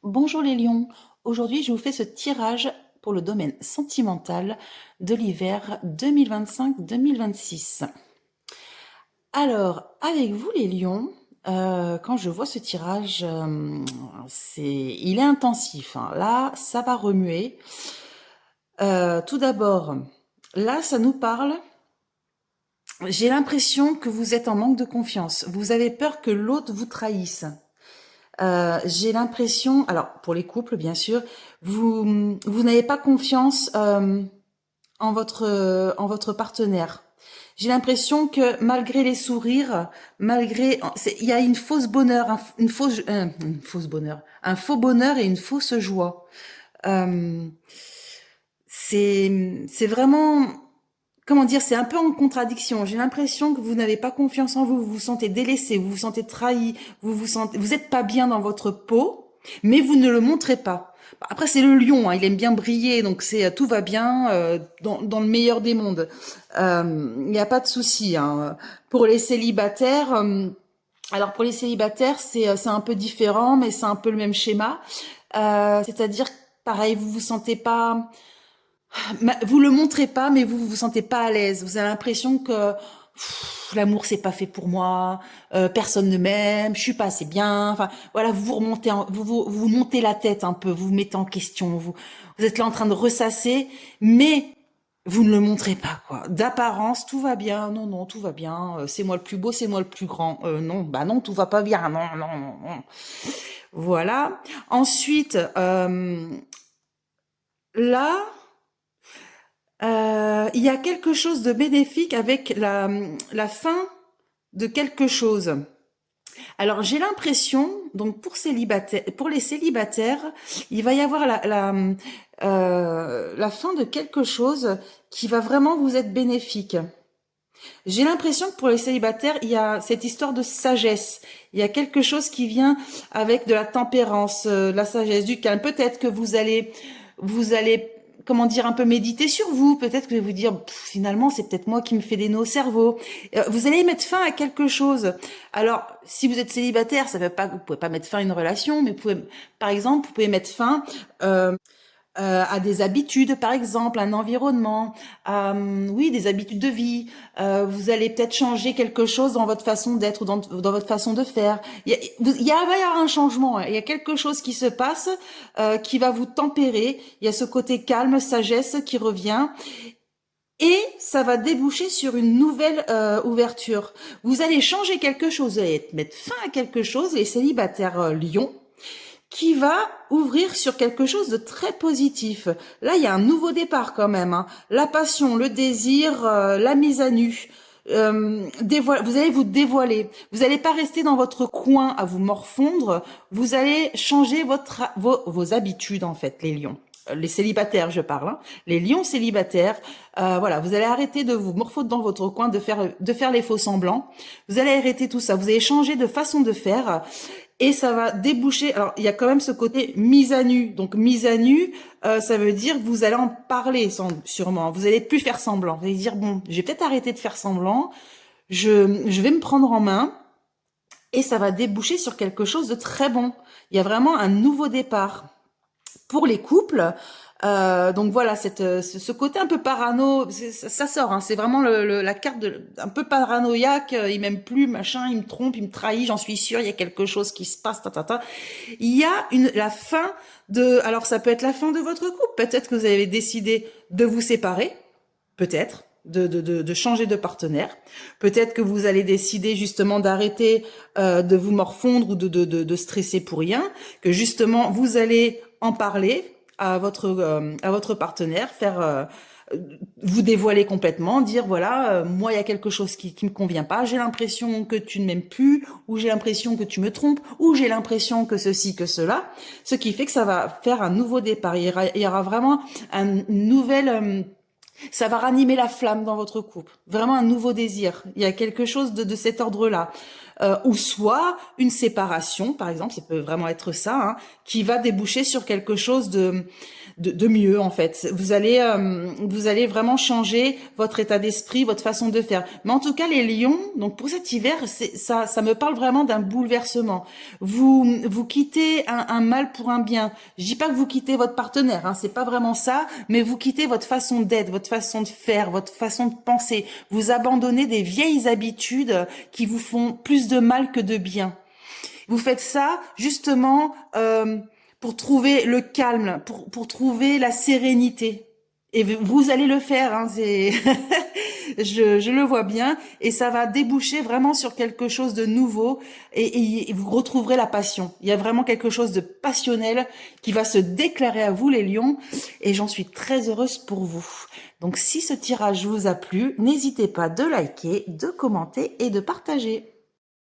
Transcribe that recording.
Bonjour les lions, aujourd'hui je vous fais ce tirage pour le domaine sentimental de l'hiver 2025-2026. Alors, avec vous les lions, quand je vois ce tirage, il est intensif, hein. Là, ça va remuer. Tout d'abord, là, ça nous parle. J'ai l'impression que vous êtes en manque de confiance. Vous avez peur que l'autre vous trahisse. J'ai l'impression, alors pour les couples bien sûr, vous n'avez pas confiance en votre partenaire. J'ai l'impression que malgré les sourires, il y a une fausse bonheur, une fausse bonheur, un faux bonheur et une fausse joie. Euh, c'est vraiment, comment dire, c'est un peu en contradiction. J'ai l'impression que vous n'avez pas confiance en vous, vous vous sentez délaissé, vous vous sentez trahi, vous êtes pas bien dans votre peau, mais vous ne le montrez pas. Après, c'est le lion, hein, il aime bien briller, donc tout va bien dans le meilleur des mondes. Il n'y a pas de souci, hein. Pour les célibataires, alors pour les célibataires, c'est un peu différent, mais c'est un peu le même schéma. C'est-à-dire, pareil, vous vous sentez pas, vous le montrez pas, mais vous vous sentez pas à l'aise. Vous avez l'impression que l'amour c'est pas fait pour moi, personne ne m'aime, je suis pas assez bien. Enfin voilà, vous montez la tête un peu, vous vous mettez en question, vous êtes là en train de ressasser, mais vous ne le montrez pas quoi. D'apparence tout va bien, non non tout va bien, c'est moi le plus beau, c'est moi le plus grand. Non, bah non tout va pas bien, non non non non. Voilà. Ensuite là. Il y a quelque chose de bénéfique avec la fin de quelque chose. Alors j'ai l'impression, donc pour les célibataires, il va y avoir la fin de quelque chose qui va vraiment vous être bénéfique. J'ai l'impression que pour les célibataires, il y a cette histoire de sagesse. Il y a quelque chose qui vient avec de la tempérance, de la sagesse, du calme. Peut-être que vous allez, comment dire, un peu méditer sur vous. Peut-être que vous allez vous dire, finalement, c'est peut-être moi qui me fais des nœuds au cerveau. Vous allez mettre fin à quelque chose. Alors, si vous êtes célibataire, ça veut pas, vous pouvez pas mettre fin à une relation, mais vous pouvez, par exemple, vous pouvez mettre fin, à des habitudes, par exemple, un environnement, oui, des habitudes de vie. Vous allez peut-être changer quelque chose dans votre façon d'être ou dans votre façon de faire. Va y avoir un changement. Hein. Il y a quelque chose qui se passe qui va vous tempérer. Il y a ce côté calme, sagesse qui revient. Et ça va déboucher sur une nouvelle ouverture. Vous allez changer quelque chose, vous allez mettre fin à quelque chose, les célibataires lions, qui va ouvrir sur quelque chose de très positif. Là, il y a un nouveau départ quand même. Hein. La passion, le désir, la mise à nu. Vous allez vous dévoiler. Vous n'allez pas rester dans votre coin à vous morfondre. Vous allez changer vos habitudes en fait, les lions. Les célibataires, je parle. Hein. Les lions célibataires, voilà, vous allez arrêter de vous morfondre dans votre coin, de faire les faux semblants. Vous allez arrêter tout ça. Vous allez changer de façon de faire. Et ça va déboucher. Alors, il y a quand même ce côté mise à nu. Donc, mise à nu, ça veut dire que vous allez en parler, sûrement. Vous allez plus faire semblant. Vous allez dire bon, j'ai peut-être arrêté de faire semblant. Je vais me prendre en main. Et ça va déboucher sur quelque chose de très bon. Il y a vraiment un nouveau départ. Pour les couples, donc voilà, ce côté un peu parano, ça sort, hein, c'est vraiment la carte un peu paranoïaque, il m'aime plus, machin, il me trompe, il me trahit, j'en suis sûre, il y a quelque chose qui se passe, ta. Il y a la fin alors ça peut être la fin de votre couple, peut-être que vous avez décidé de vous séparer, peut-être, de changer de partenaire. Peut-être que vous allez décider justement d'arrêter de vous morfondre ou de stresser pour rien, que justement vous allez en parler à votre partenaire, vous dévoiler complètement, dire voilà, moi il y a quelque chose qui me convient pas, j'ai l'impression que tu ne m'aimes plus, ou j'ai l'impression que tu me trompes, ou j'ai l'impression que ceci, que cela, ce qui fait que ça va faire un nouveau départ. Il y aura vraiment une nouvelle ça va ranimer la flamme dans votre couple. Vraiment un nouveau désir. Il y a quelque chose de cet ordre-là. ou soit une séparation, par exemple, ça peut vraiment être ça, hein, qui va déboucher sur quelque chose de mieux en fait. Vous allez vraiment changer votre état d'esprit, votre façon de faire. Mais en tout cas, les lions, donc pour cet hiver, ça me parle vraiment d'un bouleversement. Vous quittez un mal pour un bien. Je dis pas que vous quittez votre partenaire, hein, c'est pas vraiment ça, mais vous quittez votre façon d'être, votre façon de faire, votre façon de penser. Vous abandonnez des vieilles habitudes qui vous font plus de mal que de bien. Vous faites ça justement pour trouver le calme, pour trouver la sérénité. Et vous allez le faire, hein, c'est je le vois bien, et ça va déboucher vraiment sur quelque chose de nouveau, et vous retrouverez la passion. Il y a vraiment quelque chose de passionnel qui va se déclarer à vous, les lions, et j'en suis très heureuse pour vous. Donc si ce tirage vous a plu, n'hésitez pas de liker, de commenter et de partager.